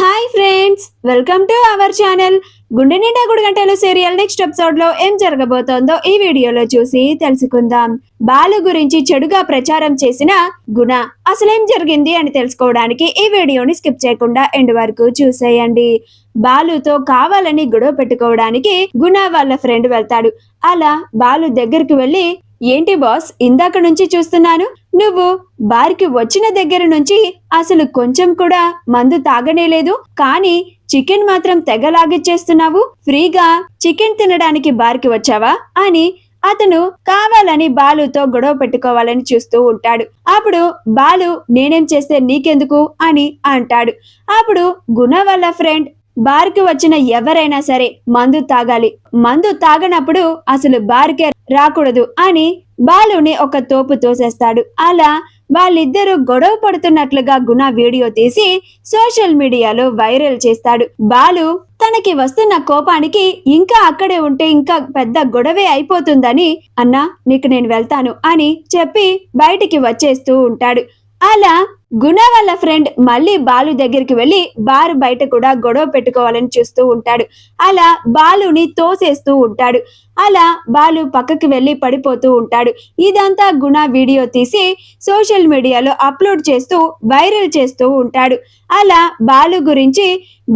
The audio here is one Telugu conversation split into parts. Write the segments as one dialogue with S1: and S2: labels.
S1: Hi friends, welcome to our channel. గుండె నిండా గుడి గంటలు సీరియల్ నెక్స్ట్ ఎపిసోడ్ లో ఏం జరగబోతోందో ఈ వీడియోలో చూసి తెలుసుకుందాం. బాలు గురించి చెడుగా ప్రచారం చేసిన గుణ అసలేం జరిగింది అని తెలుసుకోవడానికి ఈ వీడియోని స్కిప్ చేయకుండా ఎండ్ వరకు చూసేయండి. బాలుతో కావాలని గొడవ పెట్టుకోవడానికి గుణ వాళ్ళ ఫ్రెండ్ వెళ్తాడు. అలా బాలు దగ్గరికి వెళ్ళి, ఏంటి బాస్, ఇందాక నుంచి చూస్తున్నాను, నువ్వు బార్కి వచ్చిన దగ్గర నుంచి అసలు కొంచెం కూడా మందు తాగనే లేదు, కానీ చికెన్ మాత్రం తెగలాగిచ్చేస్తున్నావు, ఫ్రీగా చికెన్ తినడానికి బార్కి వచ్చావా అని అతను కావాలని బాలుతో గొడవ పెట్టుకోవాలని చూస్తూ ఉంటాడు. అప్పుడు బాలు, నేనేం చేస్తే నీకెందుకు అని అంటాడు. అప్పుడు గుణ వాళ్ళ ఫ్రెండ్, బార్కి వచ్చిన ఎవరైనా సరే మందు తాగాలి, మందు తాగనప్పుడు అసలు బార్కే రాకూడదు అని బాలుని ఒక తోపు తోసేస్తాడు. అలా వాళ్ళిద్దరూ గొడవ పడుతున్నట్లుగా గుణ వీడియో తీసి సోషల్ మీడియాలో వైరల్ చేస్తాడు. బాలు తనకి వస్తున్న కోపానికి ఇంకా అక్కడే ఉంటే ఇంకా పెద్ద గొడవే అయిపోతుందని, అన్నా నీకు నేను వెళ్తాను అని చెప్పి బయటికి వచ్చేస్తూ ఉంటాడు. అలా గుణ వాళ్ళ ఫ్రెండ్ మళ్ళీ బాలు దగ్గరికి వెళ్ళి బారు బయట కూడా గొడవ పెట్టుకోవాలని చూస్తూ ఉంటాడు. అలా బాలుని తోసేస్తూ ఉంటాడు. అలా బాలు పక్కకి వెళ్ళి పడిపోతూ ఉంటాడు. ఇదంతా గుణ వీడియో తీసి సోషల్ మీడియాలో అప్లోడ్ చేస్తూ వైరల్ చేస్తూ ఉంటాడు. అలా బాలు గురించి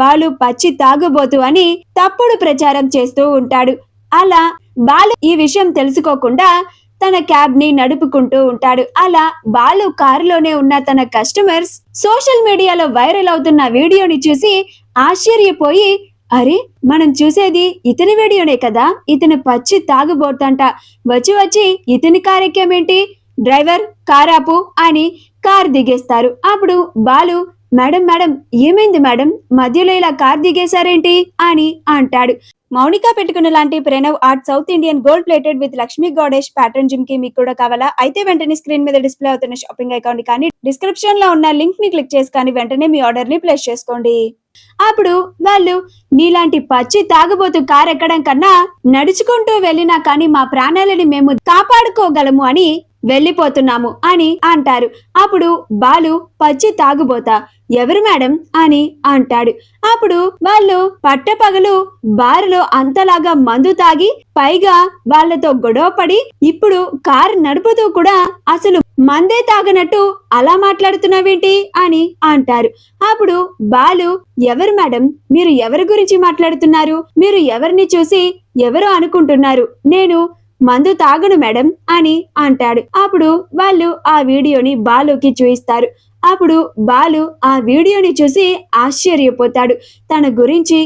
S1: బాలు పచ్చి తాగుబోతు అని తప్పుడు ప్రచారం చేస్తూ ఉంటాడు. అలా బాలు ఈ విషయం తెలుసుకోకుండా తన క్యాబ్ ని నడుపుకుంటూ ఉంటాడు. అలా బాలు కారులోనే ఉన్న తన కస్టమర్స్ సోషల్ మీడియాలో వైరల్ అవుతున్న వీడియోని చూసి ఆశ్చర్యపోయి, అరే మనం చూసేది ఇతని వీడియోనే కదా, ఇతను పచ్చి తాగుబోతంట, వచ్చి వచ్చి ఇతని కారెక్కేమేంటి, డ్రైవర్ కారాపు అని కార్ దిగేస్తారు. అప్పుడు బాలు, మేడం మేడం ఏమైంది మేడం, మధ్యలో ఇలా కార్ దిగేశారేంటి అని అంటాడు. మౌనిక పెట్టుకున్న లాంటి Pranav art South Indian gold plated with Lakshmi గౌడేష్ ప్యాటర్న్ జిమ్ కి మీకు కూడా కావాలా? అయితే వెంటనే స్క్రీన్ మీద డిస్ప్లే అవుతున్న షాపింగ్ అకౌంట్ కానీ డిస్క్రిప్షన్ లో ఉన్న లింక్ ని క్లిక్ చేసి కానీ వెంటనే మీ ఆర్డర్ ని ప్లేస్ చేసుకోండి. అప్పుడు వాళ్ళు, నీలాంటి పచ్చి తాగుబోతు కార్ ఎక్కడం కన్నా నడుచుకుంటూ వెళ్ళినా కానీ మా ప్రాణాలని మేము కాపాడుకోగలము అని వెళ్ళిపోతున్నాము అని అంటారు. అప్పుడు బాలు, పచ్చి తాగుబోతా ఎవరు మేడం అని అంటాడు. అప్పుడు వాళ్ళు పట్టపగలు బారులో అంతలాగా మందు తాగి పైగా వాళ్ళతో గొడవ పడి ఇప్పుడు కారు నడుపుతూ కూడా అసలు మందే తాగనట్టు అలా మాట్లాడుతున్నావేంటి అని అంటారు. అప్పుడు బాలు, ఎవరు మేడం, మీరు ఎవరి గురించి మాట్లాడుతున్నారు, మీరు ఎవరిని చూసి ఎవరు అనుకుంటున్నారు, నేను మందు తాగను మేడం అని అంటాడు. అప్పుడు వాళ్ళు ఆ వీడియోని బాలుకి చూయిస్తారు. అప్పుడు బాలు ఆ వీడియోని చూసి ఆశ్చర్యపోతాడు. తన గురించి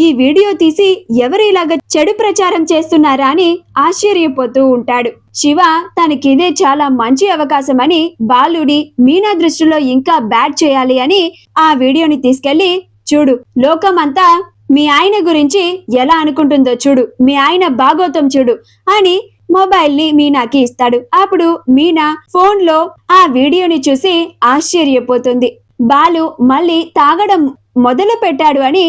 S1: ఈ వీడియో తీసి ఎవరు ఇలాగ చెడు ప్రచారం చేస్తున్నారా అని ఆశ్చర్యపోతూ ఉంటాడు. శివ తనకిదే చాలా మంచి అవకాశం అని బాలుని మీనా దృష్టిలో ఇంకా బ్యాడ్ చేయాలి అని ఆ వీడియోని తీసుకెళ్లి, చూడు లోకమంతా మీ ఆయన గురించి ఎలా అనుకుంటుందో చూడు, మీ ఆయన బాగోతం చూడు అని మొబైల్ ని మీనాకి ఇస్తాడు. అప్పుడు మీనా ఫోన్ లో ఆ వీడియోని చూసి ఆశ్చర్యపోతుంది. బాలు మళ్ళీ తాగడం మొదలు పెట్టాడు అని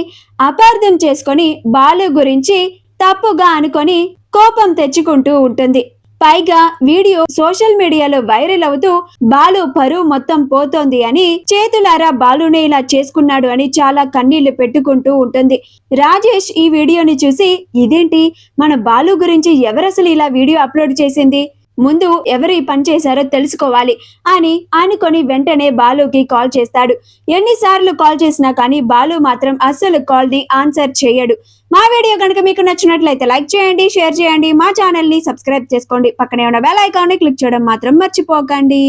S1: అపార్థం చేసుకొని బాలు గురించి తప్పుగా అనుకొని కోపం తెచ్చుకుంటూ ఉంటుంది. పైగా వీడియో సోషల్ మీడియాలో వైరల్ అవుతూ బాలు పరువు మొత్తం పోతోంది అని, చేతులారా బాలునే ఇలా చేసుకున్నాడు అని చాలా కన్నీళ్లు పెట్టుకుంటూ ఉంటుంది. రాజేష్ ఈ వీడియోని చూసి, ఇదేంటి, మన బాలు గురించి ఎవరసలు ఇలా వీడియో అప్లోడ్ చేసింది, ముందు ఎవరు ఈ పని చేశారో తెలుసుకోవాలి అని అనుకొని వెంటనే బాలుకి కాల్ చేస్తాడు. ఎన్నిసార్లు కాల్ చేసినా కానీ బాలు మాత్రం అస్సలు కాల్ ని ఆన్సర్ చేయడు. మా వీడియో కనుక మీకు నచ్చినట్లయితే లైక్ చేయండి, షేర్ చేయండి, మా ఛానల్ ని సబ్స్క్రైబ్ చేసుకోండి, పక్కనే ఉన్న బెల్ ఐకాన్ ని క్లిక్ చేయడం మాత్రం మర్చిపోకండి.